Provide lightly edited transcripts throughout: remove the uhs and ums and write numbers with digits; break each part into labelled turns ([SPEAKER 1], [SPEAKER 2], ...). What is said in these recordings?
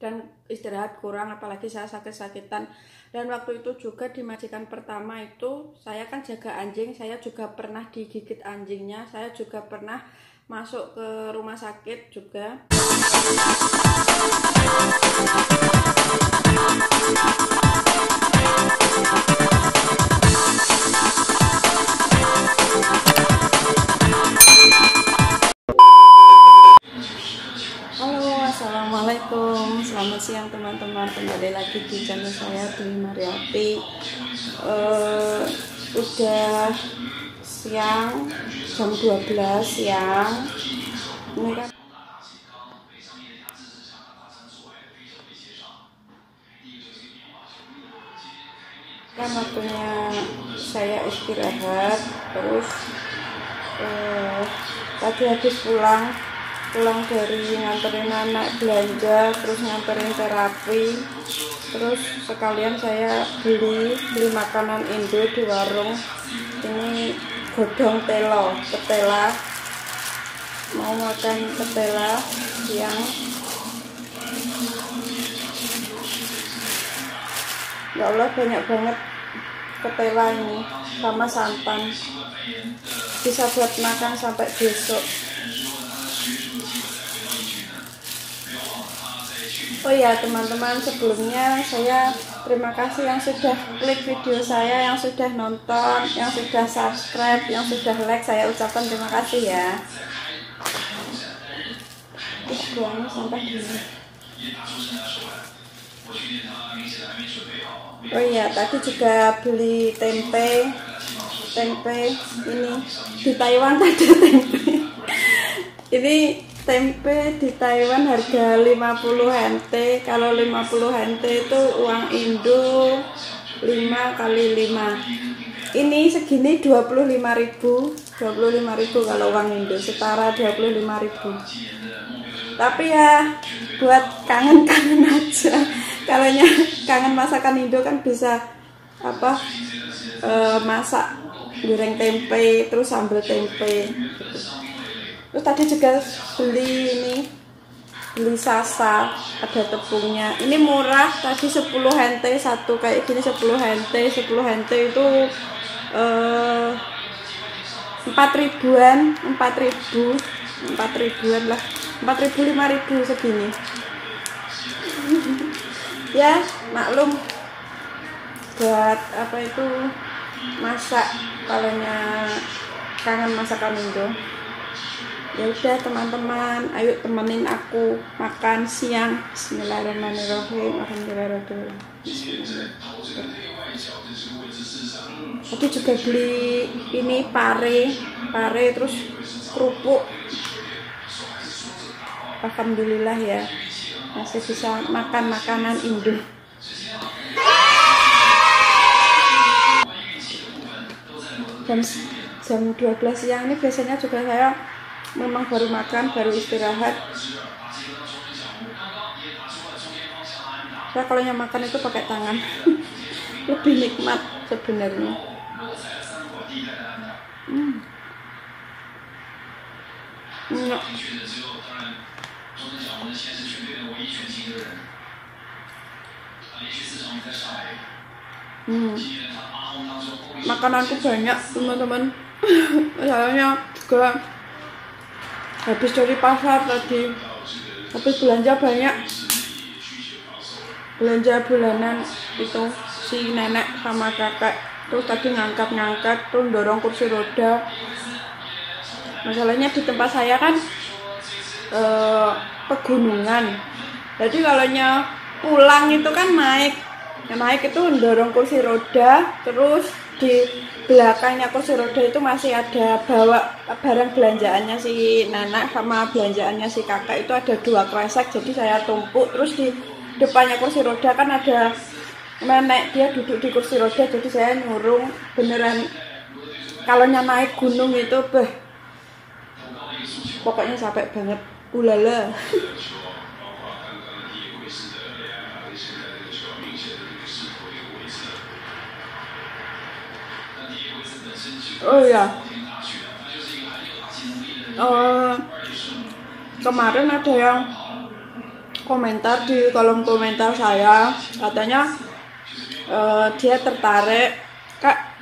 [SPEAKER 1] dan istirahat kurang, apalagi saya sakit-sakitan. Dan waktu itu juga di majikan pertama itu saya kan jaga anjing, saya juga pernah digigit anjingnya, saya juga pernah masuk ke rumah sakit juga. Assalamualaikum, selamat siang teman-teman, kembali lagi di channel saya di Mariati. Udah siang, jam 12 siang. Ini kan waktunya saya istirahat. Terus tadi habis pulang dari nganterin anak belanja, terus nganterin terapi, terus sekalian saya beli makanan Indo di warung. Ini godong telo, ketela, mau makan ketela siang. Ya Allah, banyak banget ketela ini sama santan, bisa buat makan sampai besok. Oh ya teman-teman, sebelumnya saya terima kasih yang sudah klik video saya, yang sudah nonton, yang sudah subscribe, yang sudah like. Saya ucapkan terima kasih ya. Buangnya sampah dulu. Oh iya, tadi juga beli tempe ini di Taiwan tadi tempe. Ini tempe di Taiwan harga 50 NT. Kalau 50 NT itu uang Indo 5 kali 5. Ini segini 25.000 kalau uang Indo, setara 25.000. Tapi ya buat kangen-kangen aja. Kalau kangen masakan Indo kan bisa masak goreng tempe terus sambal tempe gitu. Terus tadi juga beli sasa, ada tepungnya. Ini murah, tadi 10 NT satu kayak gini, 10 NT itu 4.000-an, 4.000-an lah, 4.000-5.000 segini. Ya maklum, buat masak kalau kangen masakan Indo. Ya udah teman-teman, ayo temenin aku makan siang. Bismillahirrahmanirrahim. Alhamdulillah. Tadi juga beli ini pare terus kerupuk. Alhamdulillah ya, masih bisa makan makanan Indo. Jam 12 siang ini biasanya juga saya memang baru makan, baru istirahat. Saya kalau makan itu pakai tangan lebih nikmat sebenarnya. Makananku banyak teman-teman. Sayangnya juga habis dari pasar tadi, habis belanja banyak, belanja bulanan itu si nenek sama kakak. Terus tadi ngangkat terus dorong kursi roda. Masalahnya di tempat saya kan pegunungan, jadi kalau pulang itu kan naik itu dorong kursi roda. Terus di belakangnya kursi roda itu masih ada bawa barang belanjaannya si nenek sama belanjaannya si kakak, itu ada 2 kresek, jadi saya tumpuk. Terus di depannya kursi roda kan ada nenek, dia duduk di kursi roda, jadi saya nyurung. Beneran kalau naik gunung itu pokoknya capek banget, ulala. Oh ya, kemarin ada yang komentar di kolom komentar saya, katanya dia tertarik, Kak,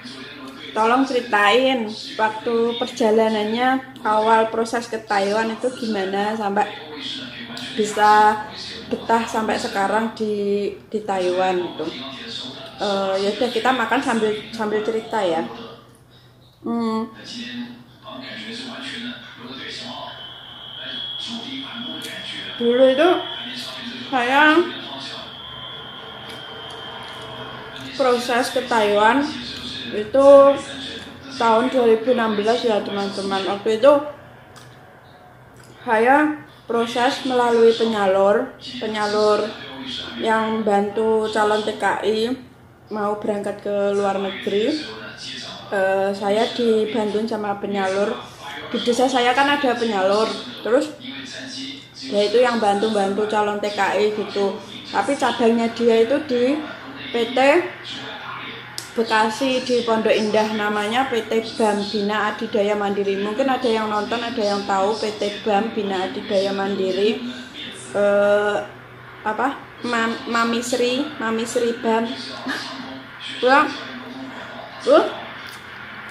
[SPEAKER 1] tolong ceritain waktu perjalanannya awal proses ke Taiwan itu gimana sampai bisa betah sampai sekarang di Taiwan itu. Ya udah, kita makan sambil cerita ya. Dulu itu saya proses ke Taiwan itu tahun 2016 ya teman-teman. Waktu itu saya proses melalui penyalur yang bantu calon TKI mau berangkat ke luar negeri. Saya dibantuin sama penyalur. Di desa saya kan ada penyalur, terus ya itu yang bantu calon TKI gitu. Tapi cabangnya dia itu di PT Bekasi di Pondok Indah, namanya PT BAM Bina Adidaya Mandiri. Mungkin ada yang nonton, ada yang tahu PT BAM Bina Adidaya Mandiri. Mami Sri BAM.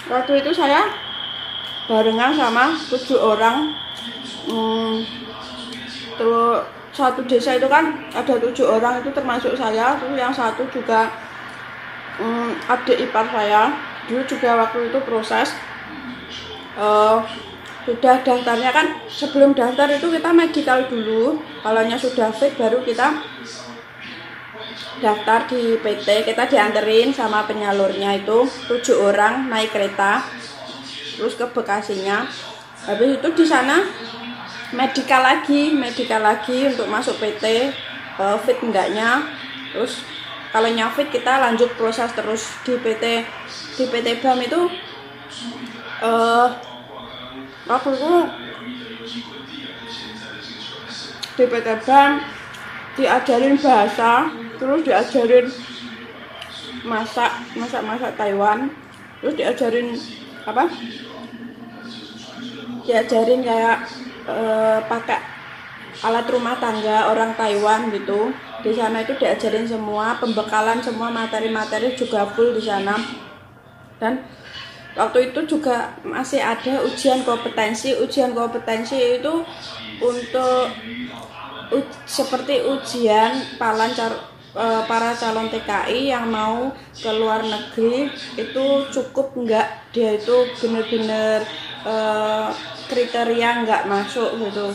[SPEAKER 1] Waktu itu saya barengan sama 7 orang. Terus satu desa itu kan ada 7 orang, itu termasuk saya. Terus yang satu juga adik ipar saya. Dulu juga waktu itu proses sudah daftarnya kan, sebelum daftar itu kita medical dulu. Kalau sudah fit baru kita daftar di PT. Kita dianterin sama penyalurnya itu 7 orang naik kereta terus ke Bekasinya. Habis itu di sana medical lagi untuk masuk PT, fit enggaknya. Terus kalau fit kita lanjut proses terus di PT BAM itu. Waktu itu di PT BAM diajarin bahasa, terus diajarin masak Taiwan, terus diajarin kayak pakai alat rumah tangga orang Taiwan gitu. Di sana itu diajarin semua, pembekalan semua, materi-materi juga full di sana. Dan waktu itu juga masih ada ujian kompetensi itu untuk seperti ujian para calon TKI yang mau ke luar negeri itu cukup enggak, dia itu bener-bener kriteria enggak masuk gitu.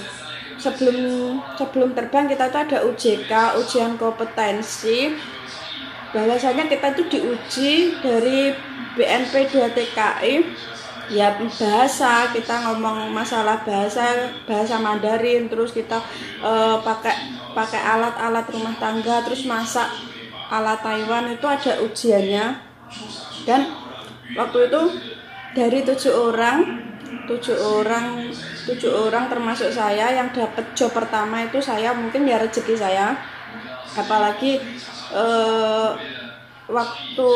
[SPEAKER 1] Sebelum terbang kita tuh ada UJK, ujian kompetensi. Bahwasanya kita tuh diuji dari BNP 2 TKI ya, bahasa, kita ngomong masalah bahasa Mandarin, terus kita pakai alat-alat rumah tangga, terus masak ala Taiwan, itu ada ujiannya. Dan waktu itu dari 7 orang termasuk saya yang dapat job pertama itu saya, mungkin ya rezeki saya. Apalagi waktu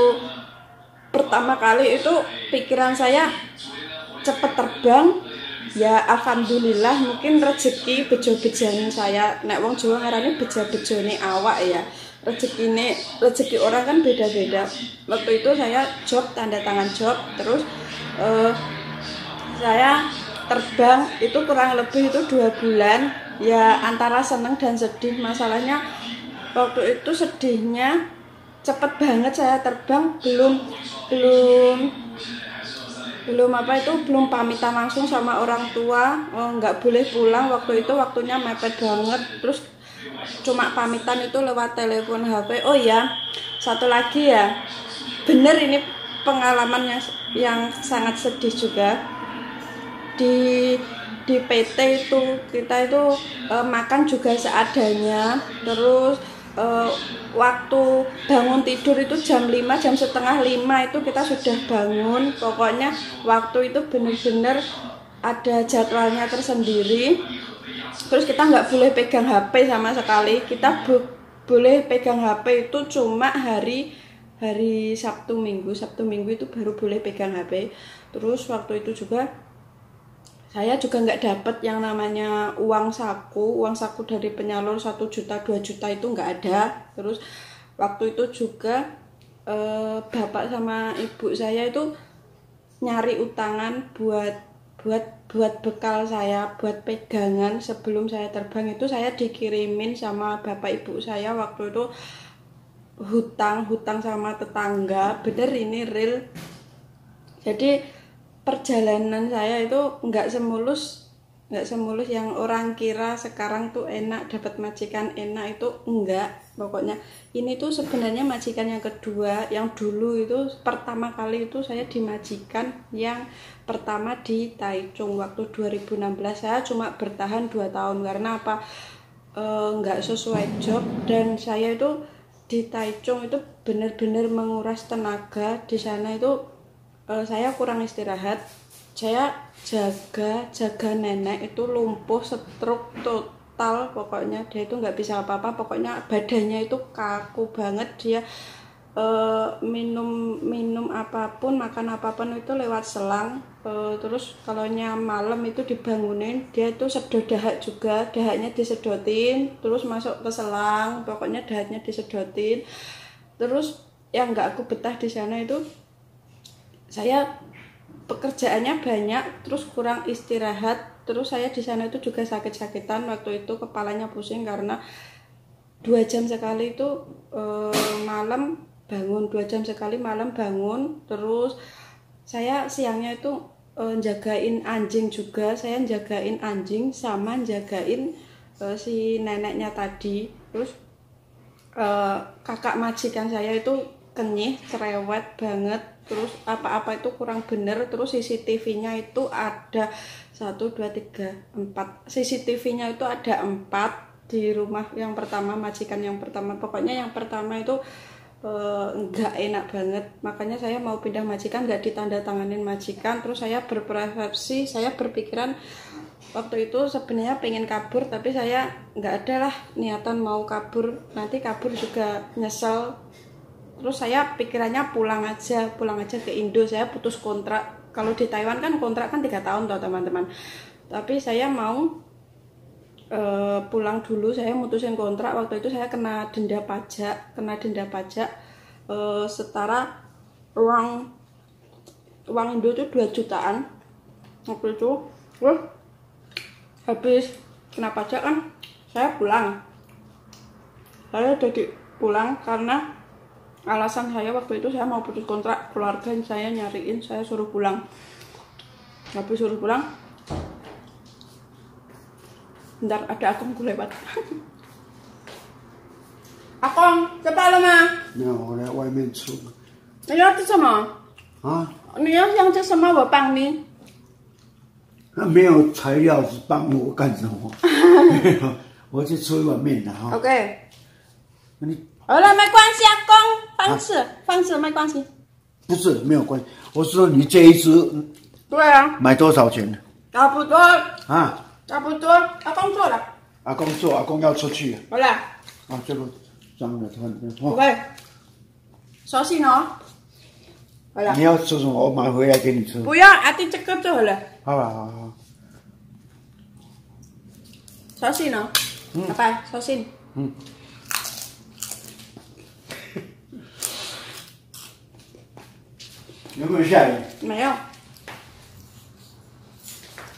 [SPEAKER 1] pertama kali itu pikiran saya cepet terbang ya, alhamdulillah. Mungkin rezeki bejo-bejane saya, nek wong Jawa ngarani bejo-bejone awak ya. Rezeki orang kan beda-beda. Waktu itu saya job, tanda tangan job, terus saya terbang itu kurang lebih itu 2 bulan ya, antara seneng dan sedih. Masalahnya waktu itu sedihnya cepet banget saya terbang, belum pamitan langsung sama orang tua. Nggak boleh pulang waktu itu, waktunya mepet banget. Terus cuma pamitan itu lewat telepon HP. Oh ya, satu lagi ya, bener ini pengalaman yang sangat sedih juga. Di PT itu kita itu makan juga seadanya. Terus waktu bangun tidur itu jam 5, jam setengah 5 itu kita sudah bangun. Pokoknya waktu itu benar-benar ada jadwalnya tersendiri. Terus kita nggak boleh pegang HP sama sekali. Kita boleh pegang HP itu cuma hari Sabtu Minggu itu baru boleh pegang HP. Terus waktu itu juga saya juga nggak dapat yang namanya uang saku dari penyalur 1 juta 2 juta itu nggak ada. Terus waktu itu juga bapak sama ibu saya itu nyari utangan buat bekal saya, buat pegangan sebelum saya terbang. Itu saya dikirimin sama bapak ibu saya waktu itu hutang sama tetangga, bener ini real. Jadi perjalanan saya itu nggak semulus yang orang kira sekarang tuh enak, dapat majikan enak, itu enggak. Pokoknya ini tuh sebenarnya majikan yang kedua. Yang dulu itu pertama kali itu saya dimajikan yang pertama di Taichung waktu 2016. Saya cuma bertahan 2 tahun karena apa, nggak sesuai job, dan saya itu di Taichung itu benar-benar menguras tenaga. Di sana itu saya kurang istirahat. Saya jaga nenek itu lumpuh, stroke total. Pokoknya dia itu nggak bisa apa-apa. Pokoknya badannya itu kaku banget. Dia minum apapun, makan apapun itu lewat selang. Terus kalau malam itu dibangunin, dia itu sedot dahak juga, dahaknya disedotin terus masuk ke selang. Pokoknya dahaknya disedotin. Terus yang nggak aku betah di sana itu, saya pekerjaannya banyak, terus kurang istirahat. Terus saya di sana itu juga sakit-sakitan. Waktu itu kepalanya pusing karena 2 jam sekali itu malam bangun, 2 jam sekali malam bangun. Terus saya siangnya itu jagain anjing juga. Saya jagain anjing sama jagain si neneknya tadi. Terus kakak majikan saya itu kenyih, cerewet banget. Terus apa-apa itu kurang bener. Terus CCTV-nya itu ada 1, 2, 3, 4. CCTV-nya itu ada 4 di rumah yang pertama, majikan yang pertama. Pokoknya yang pertama itu nggak enak banget. Makanya saya mau pindah majikan, nggak ditandatanganin majikan. Terus saya berpersepsi, saya berpikiran waktu itu sebenarnya pengen kabur, tapi saya nggak ada lah niatan mau kabur. Nanti kabur juga nyesel. Terus saya pikirannya pulang aja ke Indo. Saya putus kontrak. Kalau di Taiwan kan kontrak kan 3 tahun toh teman-teman. Tapi saya mau pulang dulu. Saya mutusin kontrak. Waktu itu saya kena denda pajak setara uang Indo itu 2 jutaan. Waktu itu habis kena pajak kan saya pulang. Saya jadi pulang karena alasan saya waktu itu saya mau putus kontrak. Keluarga saya nyariin, saya suruh pulang. Habis suruh pulang, bentar ada akong lewat. Akong, cepat lo ma。
[SPEAKER 2] 没有，我在外面吃。
[SPEAKER 1] 你要吃什么？
[SPEAKER 2] 啊？
[SPEAKER 1] 你要想吃什么，我帮你。
[SPEAKER 2] 那没有材料是帮我干什么？我去吃一碗面的哈。
[SPEAKER 1] OK。
[SPEAKER 2] 你
[SPEAKER 1] 好了，没关系，阿公，放肆没关系。
[SPEAKER 2] 不是没有关系，我说你这一只
[SPEAKER 1] 对啊，
[SPEAKER 2] 买多少钱？
[SPEAKER 1] 差不多，
[SPEAKER 2] 啊？
[SPEAKER 1] 差不多，阿公做了。
[SPEAKER 2] 阿公做，阿公要出去。
[SPEAKER 1] 好了。
[SPEAKER 2] 啊，这个脏了，看
[SPEAKER 1] OK。小心哦。好了。
[SPEAKER 2] 你要吃什么？我买回来给你吃。
[SPEAKER 1] 不要，阿弟这个就好了。
[SPEAKER 2] 好了，好好。
[SPEAKER 1] 小心哦。拜拜，小心。
[SPEAKER 2] 有没有下雨？
[SPEAKER 1] 没有。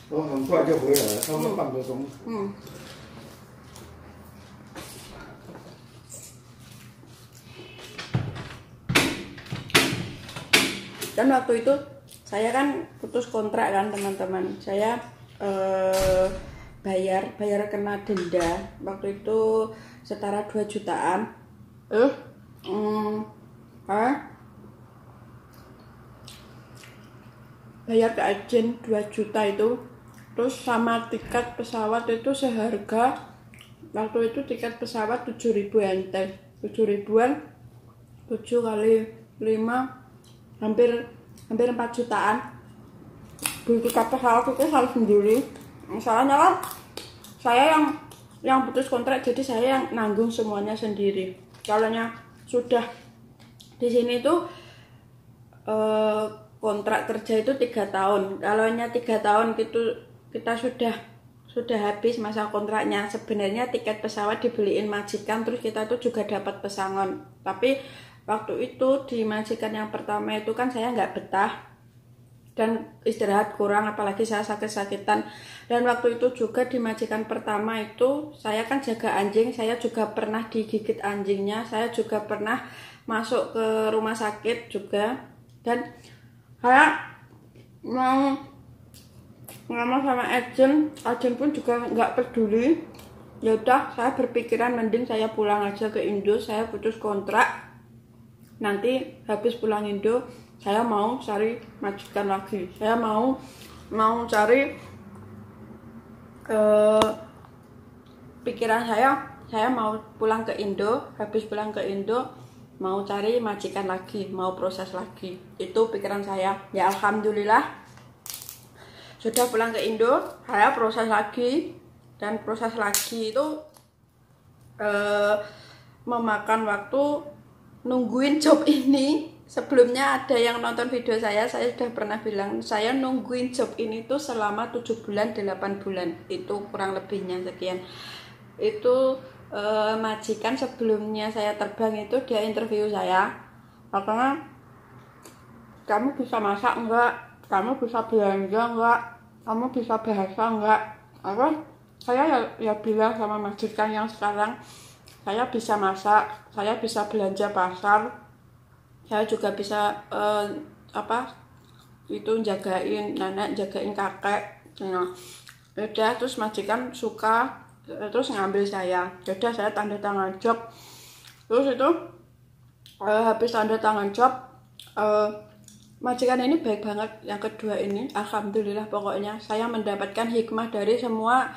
[SPEAKER 2] 我很快就回来了，差不多半个钟。
[SPEAKER 1] Dan waktu itu saya kan putus kontrak kan teman-teman. Saya bayar kena denda. Waktu itu setara 2 jutaan. Bayar ke agen 2 juta itu. Terus sama tiket pesawat itu seharga, waktu itu tiket pesawat 7.000 NT. 7.000-an, 7 kali 5 hampir 4 jutaan. Beli tiket pesawat itu harus sendiri. Masalahnya kan saya yang putus kontrak, jadi saya yang nanggung semuanya sendiri. Kalau sudah di sini tuh kontrak kerja itu 3 tahun. Kalau 3 tahun gitu kita sudah habis masa kontraknya. Sebenarnya tiket pesawat dibeliin majikan, terus kita tuh juga dapat pesangon. Tapi waktu itu di majikan yang pertama itu kan saya nggak betah dan istirahat kurang, apalagi saya sakit-sakitan. Dan waktu itu juga di majikan pertama itu saya kan jaga anjing, saya juga pernah digigit anjingnya, saya juga pernah masuk ke rumah sakit juga. Dan saya mau ngomong sama agen pun juga nggak peduli. Ya udah, saya berpikiran mending saya pulang aja ke Indo, saya putus kontrak. Nanti habis pulang Indo, saya mau cari majikan lagi. Saya mau cari pikiran saya mau pulang ke Indo. Habis pulang ke Indo, mau cari majikan lagi, mau proses lagi. Itu pikiran saya. Ya alhamdulillah, sudah pulang ke Indo, saya proses lagi. Dan proses lagi itu memakan waktu nungguin job ini. Sebelumnya ada yang nonton video saya sudah pernah bilang, saya nungguin job ini tuh selama 7 bulan, 8 bulan. Itu kurang lebihnya sekian. Itu majikan sebelumnya saya terbang itu dia interview saya. Katanya, kamu bisa masak enggak? Kamu bisa belanja enggak? Kamu bisa bahasa enggak? Saya ya bilang sama majikan yang sekarang, saya bisa masak, saya bisa belanja pasar, saya juga bisa jagain nenek, jagain kakek. Nah, udah, terus majikan suka, terus ngambil saya. Udah, saya tanda tangan job. Terus itu habis tanda tangan job, majikan ini baik banget. Yang kedua ini alhamdulillah, pokoknya saya mendapatkan hikmah dari semua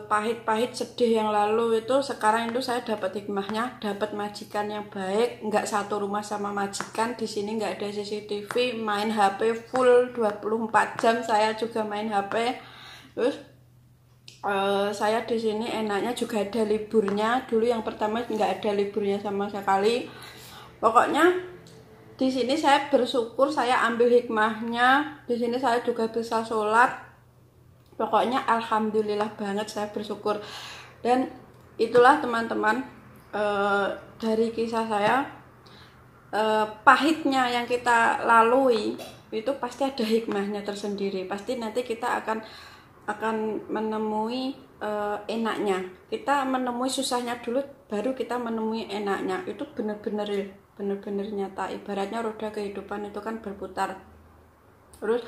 [SPEAKER 1] pahit-pahit sedih yang lalu itu. Sekarang itu saya dapat hikmahnya, dapat majikan yang baik. Nggak satu rumah sama majikan. Di sini nggak ada CCTV, main HP full 24 jam. Saya juga main HP. Terus saya di sini enaknya juga ada liburnya. Dulu yang pertama nggak ada liburnya sama sekali. Pokoknya di sini saya bersyukur, saya ambil hikmahnya. Di sini saya juga bisa sholat. Pokoknya alhamdulillah banget, saya bersyukur. Dan itulah teman-teman, dari kisah saya, pahitnya yang kita lalui itu pasti ada hikmahnya tersendiri. Pasti nanti kita akan menemui enaknya. Kita menemui susahnya dulu, baru kita menemui enaknya. Itu benar-benar nyata. Ibaratnya roda kehidupan itu kan berputar. Terus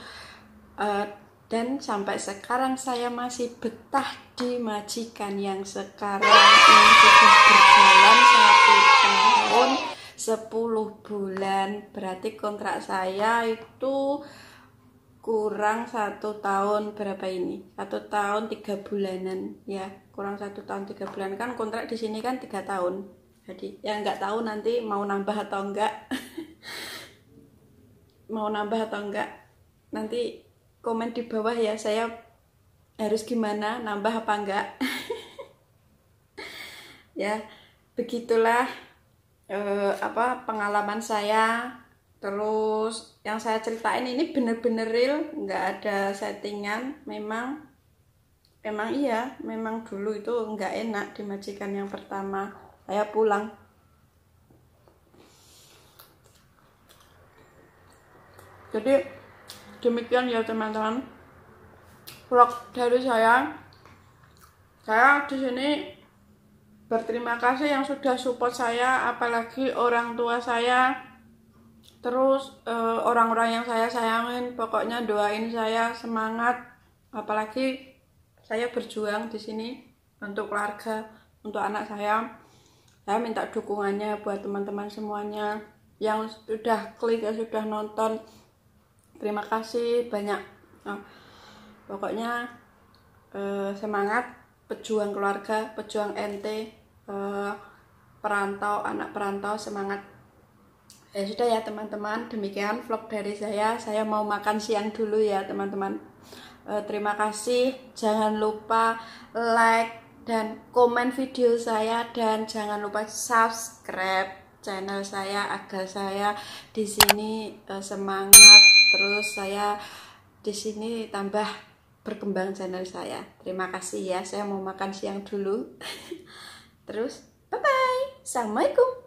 [SPEAKER 1] dan sampai sekarang saya masih betah di majikan yang sekarang ini sudah berjalan 1 tahun 10 bulan. Berarti kontrak saya itu kurang 1 tahun berapa ini? 1 tahun 3 bulanan ya, kurang 1 tahun 3 bulan. Kan kontrak di sini kan 3 tahun. Jadi ya nggak tahu nanti mau nambah atau enggak. Mau nambah atau enggak, nanti komen di bawah ya, saya harus gimana, nambah apa enggak. Ya begitulah pengalaman saya. Terus yang saya ceritain ini bener-bener real, nggak ada settingan. Memang iya, memang dulu itu nggak enak di majikan yang pertama. Saya pulang. Jadi demikian ya teman-teman, vlog dari saya. Saya di sini berterima kasih yang sudah support saya, apalagi orang tua saya, terus orang-orang yang saya sayangin. Pokoknya doain saya semangat, apalagi saya berjuang di sini untuk keluarga, untuk anak saya. Saya minta dukungannya buat teman-teman semuanya yang sudah klik, yang sudah nonton. Terima kasih banyak. Pokoknya semangat, pejuang keluarga, pejuang ente, perantau, anak perantau, semangat. Ya sudah ya teman-teman, demikian vlog dari saya. Saya mau makan siang dulu ya teman-teman. Terima kasih. Jangan lupa like dan komen video saya, dan jangan lupa subscribe channel saya agar saya di sini semangat. Terus saya di sini tambah berkembang channel saya. Terima kasih ya, saya mau makan siang dulu. Terus bye bye, assalamualaikum.